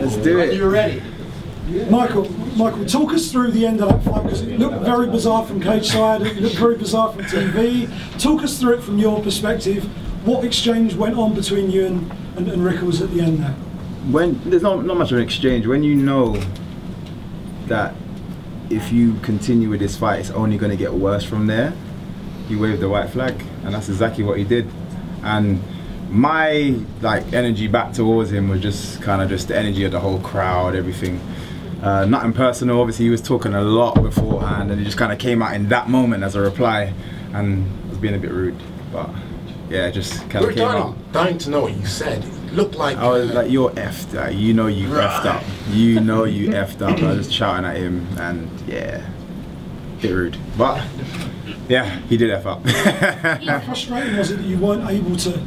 Let's do it. You're ready. Michael, talk us through the end of that fight, because it looked very bizarre from cage side, it looked very bizarre from TV. Talk us through it from your perspective. What exchange went on between you and Rickels at the end there? When there's not much of an exchange, when you know that if you continue with this fight, it's only going to get worse from there, you wave the white flag, and that's exactly what he did. And my energy back towards him was just kind of just the energy of the whole crowd, everything. Nothing personal. Obviously, he was talking a lot beforehand, and it just kind of came out in that moment as a reply, and I was being a bit rude, but yeah, just kind of came out. Dying to know what you said. It looked like I was like, "You're effed. You know you effed up. You know you effed up." I was just shouting at him, and yeah, a bit rude, but yeah, he did F up. How frustrating was it that you weren't able to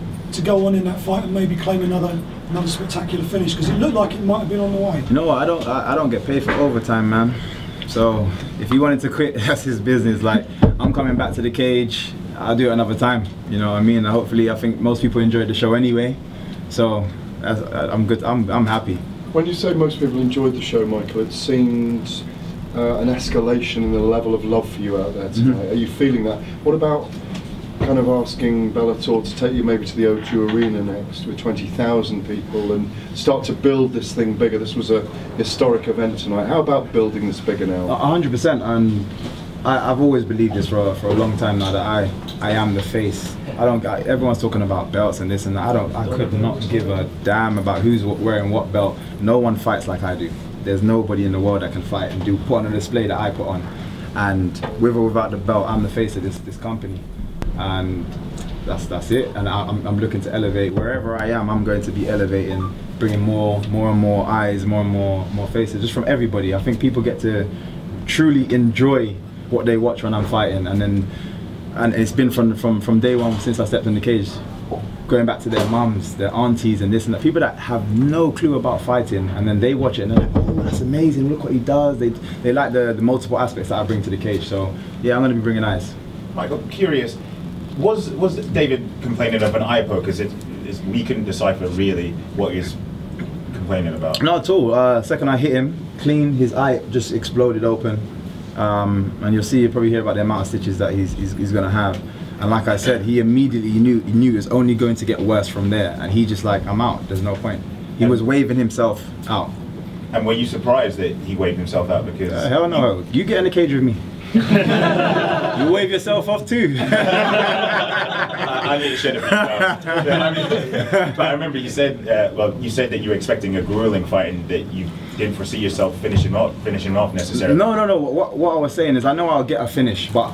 go on in that fight and maybe claim another spectacular finish, because it looked like it might have been on the way? You know what, I don't get paid for overtime, man. So if he wanted to quit, that's his business. Like, I'm coming back to the cage, I'll do it another time. You know what I mean? Hopefully, I think most people enjoyed the show anyway. So I'm good. I'm happy. When you say most people enjoyed the show, Michael, it seemed an escalation in the level of love for you out there tonight. Are you feeling that? What about kind of asking Bellator to take you maybe to the O2 Arena next with 20,000 people and start to build this thing bigger? This was a historic event tonight. How about building this bigger now? 100%, and I've always believed this for a long time now, that I am the face. Everyone's talking about belts and this and that. I could not give a damn about who's wearing what belt. No one fights like I do. There's nobody in the world that can fight and put on a display that I put on. And with or without the belt, I'm the face of this company. And that's it. And I'm looking to elevate wherever I am. I'm going to be elevating, bringing more and more eyes, more and more faces, just from everybody. I think people get to truly enjoy what they watch when I'm fighting, and it's been from day one since I stepped in the cage, going back to their mums, their aunties, and this and that. People that have no clue about fighting, and then they watch it and they're like, "Oh, that's amazing! Look what he does." They like the multiple aspects that I bring to the cage. So yeah, I'm going to be bringing eyes. Michael, curious, was David complaining of an eye poke? Because we couldn't decipher really what he's complaining about. Not at all. Second I hit him, clean, his eye just exploded open. And you'll probably hear about the amount of stitches that he's going to have. And like I said, he immediately knew it was only going to get worse from there. And he just like, I'm out, there's no point. He was waving himself out. And were you surprised that he waved himself out? Because hell no, you get in the cage with me. You wave yourself off too. I knew it should have been. But I remember you said, you said that you were expecting a grueling fight and that you didn't foresee yourself finishing off necessarily. No. What I was saying is, I know I'll get a finish, but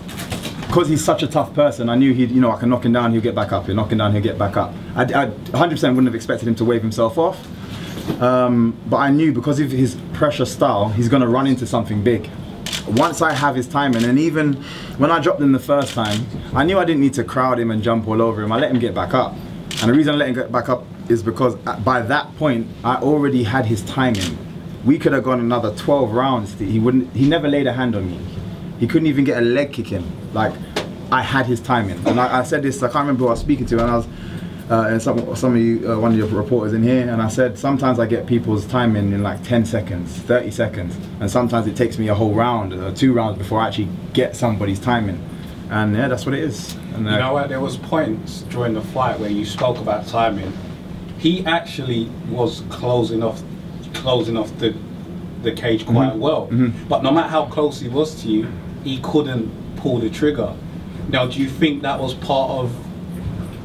because he's such a tough person, I knew I can knock him down, he'll get back up. He'll knock him down, he'll get back up. I 100% wouldn't have expected him to wave himself off. But I knew because of his pressure style, he's going to run into something big. Once I have his timing, and even when I dropped him the first time, I knew I didn't need to crowd him and jump all over him. I let him get back up. And the reason I let him get back up is because by that point, I already had his timing. We could have gone another 12 rounds. He never laid a hand on me. He couldn't even get a leg kick in. Like, I had his timing. And I said this, I can't remember who I was speaking to, and I was, and some of you, one of your reporters in here, and I said sometimes I get people's timing in like 10 seconds, 30 seconds, and sometimes it takes me a whole round or 2 rounds before I actually get somebody's timing. And yeah, that's what it is. And, you know what, there was points during the fight where you spoke about timing. He actually was closing off the cage quite well. But no matter how close he was to you, he couldn't pull the trigger. Now, do you think that was part of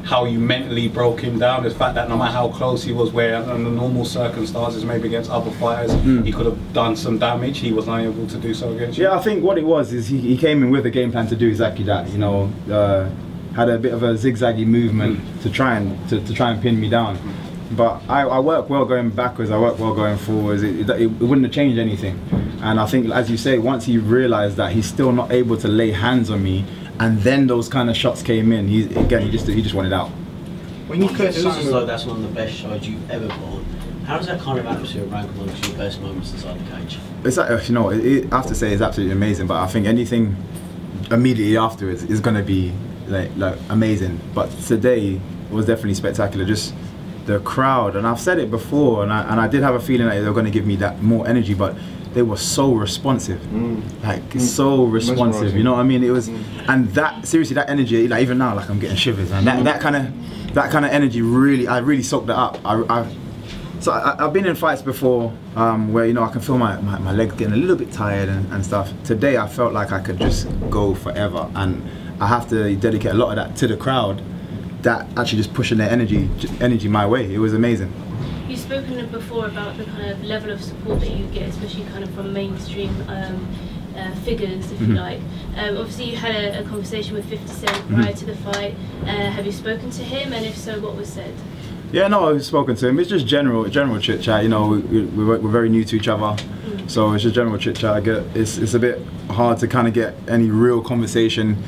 how you mentally broke him down? The fact that no matter how close he was, where under normal circumstances, maybe against other fighters, he could have done some damage, he was unable to do so against you? Yeah, I think what it was is he came in with a game plan to do exactly that. You know, had a bit of a zigzaggy movement to try and pin me down. But I work well going backwards, I work well going forwards. It wouldn't have changed anything. And I think, as you say, once he realised that he's still not able to lay hands on me, and then those kind of shots came in, he just wanted out. When you first sounds like that's one of the best shows you've ever put on. How does that kind of atmosphere rank amongst your best moments inside the cage? It's like, you know, I have to say it's absolutely amazing, but I think anything immediately afterwards is going to be like amazing. But today was definitely spectacular. Just the crowd, and I've said it before, and I did have a feeling that they were going to give me that more energy, but they were so responsive, so responsive. You know what I mean? It was, and that seriously, that energy, like even now, like I'm getting shivers, and that kind of energy really, I really soaked that up. I've been in fights before where, you know, I can feel my legs getting a little bit tired and stuff. Today I felt like I could just go forever, and I have to dedicate a lot of that to the crowd, that actually just pushing their energy my way. It was amazing. You've spoken before about the kind of level of support that you get, especially kind of from mainstream figures, if you like. Obviously you had a conversation with 50 Cent prior to the fight. Have you spoken to him, and if so, what was said? Yeah, no, I've spoken to him. It's just general chit chat. You know, we're very new to each other, so it's just general chit chat. It's a bit hard to kind of get any real conversation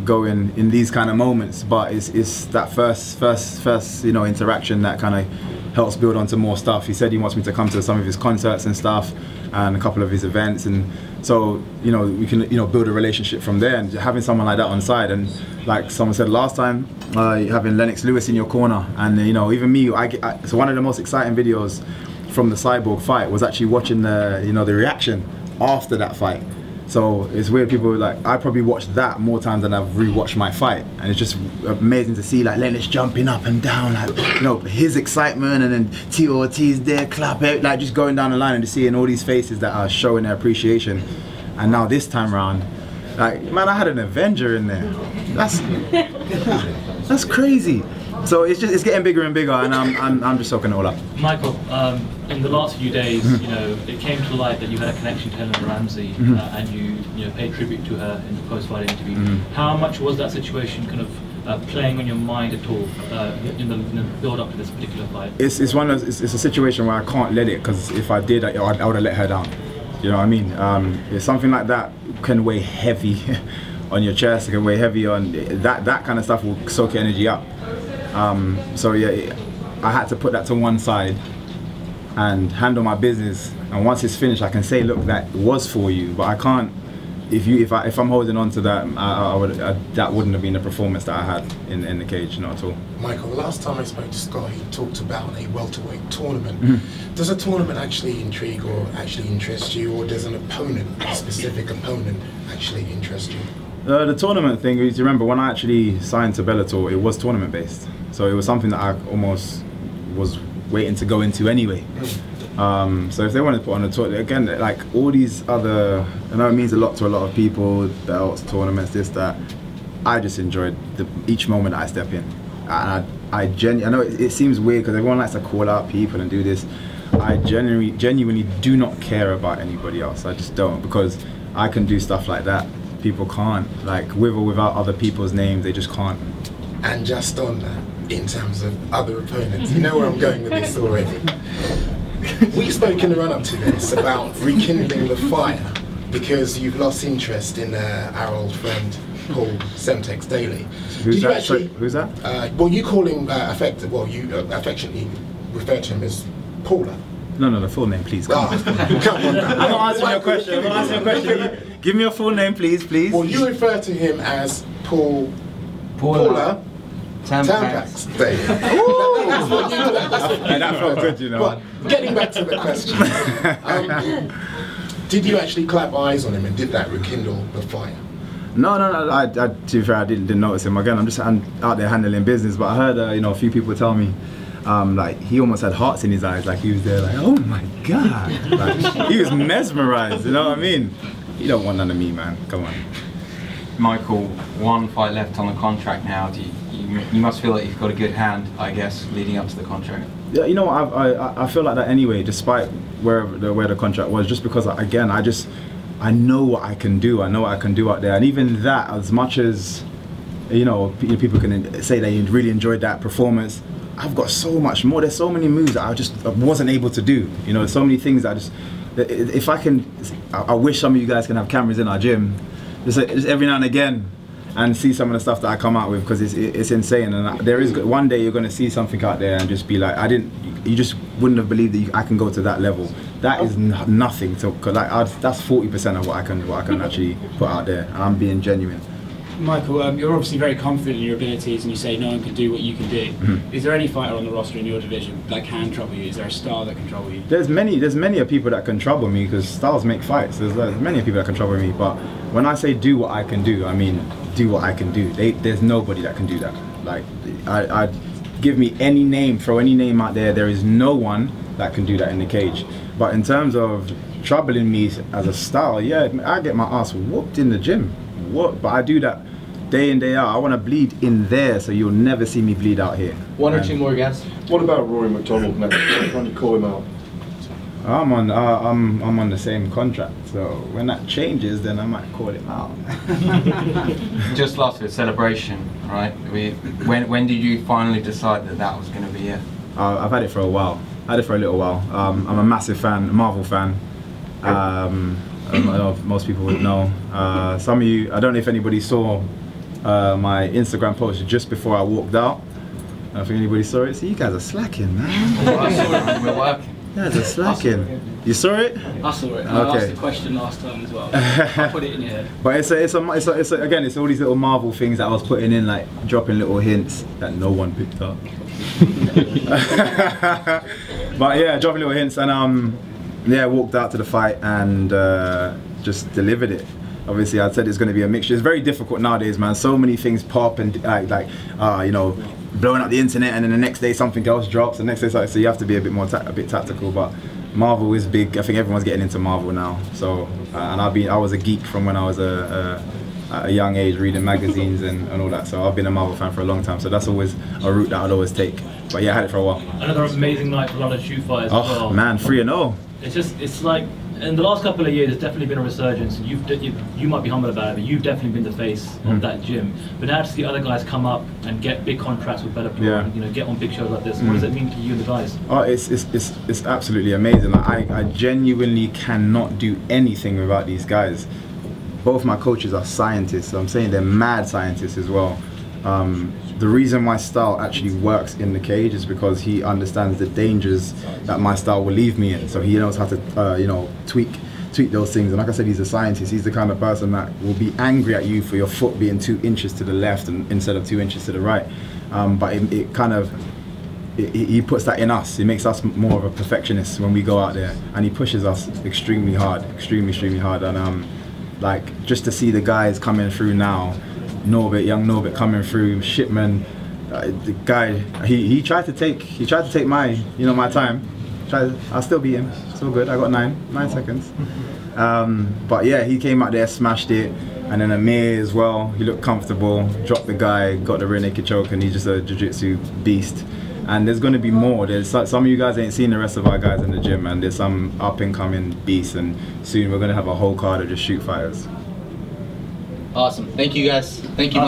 going in these kind of moments, but it's that first you know, interaction that kind of helps build onto more stuff. He said he wants me to come to some of his concerts and stuff, and a couple of his events, and so, you know, we can, you know, build a relationship from there, and having someone like that on side. And like someone said last time, having Lennox Lewis in your corner, and you know, even me, so one of the most exciting videos from the Cyborg fight was actually watching the, you know, the reaction after that fight. So it's weird, people like, I probably watched that more times than I've rewatched my fight, and it's just amazing to see like Lennox jumping up and down, like, you know, his excitement, and then T Ortiz there clapping, like just going down the line and just seeing all these faces that are showing their appreciation. And now this time around, like, man, I had an Avenger in there. That's crazy. So it's getting bigger and bigger, and I'm just soaking it all up. Michael, in the last few days, you know, it came to light that you had a connection to Helen Ramsey, and you know, paid tribute to her in the post-fight interview. How much was that situation kind of playing on your mind at all in the build-up to this particular fight? It's one of those, it's a situation where I can't let it, because if I did, I would have let her down. You know what I mean? It's something like that can weigh heavy on your chest. It can weigh heavy on that kind of stuff. Will soak your energy up. So yeah, I had to put that to one side and handle my business, and once it's finished I can say, look, that was for you, but I can't, if I'm holding on to that, that wouldn't have been the performance that I had in the cage, not at all. Michael, the last time I spoke to Scott, he talked about a welterweight tournament. Does a tournament actually intrigue or actually interest you, or does an opponent, a specific opponent, actually interest you? The tournament thing, you remember when I actually signed to Bellator, it was tournament based. So it was something that I almost was waiting to go into anyway. So if they want to put on a tournament, again, like all these other, I know it means a lot to a lot of people, belts, tournaments, this, that. I just enjoyed each moment that I step in. And I know it seems weird because everyone likes to call out people and do this. I genuinely do not care about anybody else. I just don't, because I can do stuff like that. People can't, like with or without other people's names, they just can't. And just on that, in terms of other opponents, you know where I'm going with this already. We spoke in the run-up to this about rekindling the fire because you've lost interest in our old friend Paul Semtex Daly. Who's that? Who's that? Well, you call him you affectionately refer to him as Paula. No, the full name, please. Come on. Come on. I'm not answering your question. I'm not answering your question. Give me your full name, please. Well, you refer to him as Paula Tampax. There you go. That's what you do. That felt good, you know. But getting back to the question, did you actually clap eyes on him, and did that rekindle the fire? No. To be fair, I didn't notice him. Again, I'm just out there handling business. But I heard, you know, a few people tell me, like he almost had hearts in his eyes. Like he was there, like, oh my god, like, he was mesmerized. You know what I mean? You don't want none of me, man. Come on. Michael, one fight left on the contract now. You must feel like you've got a good hand, I guess, leading up to the contract. Yeah, you know what? I feel like that anyway, despite where the contract was, just because again, I know what I can do. I know what I can do out there, and even that, as much as you know, people can say they really enjoyed that performance, I've got so much more. There's so many moves that I wasn't able to do. You know, so many things that if I can, I wish some of you guys can have cameras in our gym, just every now and again, and see some of the stuff that I come out with, because it's insane. And there is one day you're going to see something out there and just be like, you just wouldn't have believed that I can go to that level. That is nothing to, cause that's 40% of what I can actually put out there, and I'm being genuine. Michael, you're obviously very confident in your abilities, and you say no one can do what you can do. Is there any fighter on the roster in your division that can trouble you? Is there a star that can trouble you? There's many people that can trouble me, because styles make fights. There's many people that can trouble me, but when I say do what I can do, I mean do what I can do. There's nobody that can do that. Like, I give me any name, throw any name out there, there is no one that can do that in the cage. But in terms of troubling me as a style, yeah, I get my ass whooped in the gym. But I do that day in, day out. I want to bleed in there, so you'll never see me bleed out here. One or two more guests. What about Rory McDonald next? Can you call him out? I'm on the same contract, so when that changes, then I might call him out. Just last bit, celebration, right? When did you finally decide that that was going to be it? I've had it for a while. I had it for a little while. I'm a massive fan, a Marvel fan. I don't know if most people would know. Some of you, I don't know if anybody saw my Instagram post just before I walked out. I don't think anybody saw it. See, you guys are slacking, man. We're working. You guys are slacking. You saw it? I saw it. Okay. I asked the question last time as well. I put it in your head. But it's again, it's all these little Marvel things that I was putting in, like dropping little hints that no one picked up. But yeah, dropping little hints, and yeah, walked out to the fight and just delivered it. Obviously, I said it's going to be a mixture. It's very difficult nowadays, man. So many things pop and you know, blowing up the internet, and then the next day something else drops. The next day, so you have to be a bit more a bit tactical. But Marvel is big. I think everyone's getting into Marvel now. So and I was a geek from when I was at a young age, reading magazines and all that. So I've been a Marvel fan for a long time. So that's always a route that I'd always take. But yeah, I had it for a while. Another amazing night for London shoot fight as well. Oh man, 3-0. It's like, in the last couple of years, there's definitely been a resurgence, and you might be humble about it, but you've definitely been the face of that gym. But now to see other guys come up and get big contracts with Bellator, and, you know, get on big shows like this, what does it mean to you and the guys? Oh, it's absolutely amazing. Like, I genuinely cannot do anything without these guys. Both my coaches are scientists, so I'm saying they're mad scientists as well. The reason my style actually works in the cage is because he understands the dangers that my style will leave me in. So he knows how to, you know, tweak those things. And like I said, he's a scientist. He's the kind of person that will be angry at you for your foot being 2 inches to the left instead of 2 inches to the right. But it kind of, he puts that in us. He makes us more of a perfectionist when we go out there, and he pushes us extremely hard, extremely hard. And like, just to see the guys coming through now. Norbit, young Norbit coming through, Shipman, the guy, he tried to take my, you know, my time. I still beat him, still good. I got 9 seconds. But yeah, he came out there, smashed it, and then Amir as well. He looked comfortable, dropped the guy, got the rear naked choke, and he's just a jiu-jitsu beast. And there's going to be more. There's some of you guys ain't seen the rest of our guys in the gym, and there's some up and coming beasts, and soon we're going to have a whole card of just shoot fighters. Awesome. Thank you guys. Thank you, Mike.